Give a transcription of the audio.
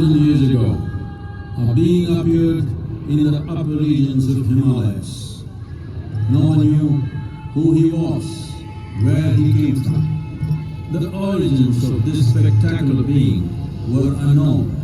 2,000 years ago, a being appeared in the upper regions of Himalayas. No one knew who he was, where he came from. The origins of this spectacular being were unknown.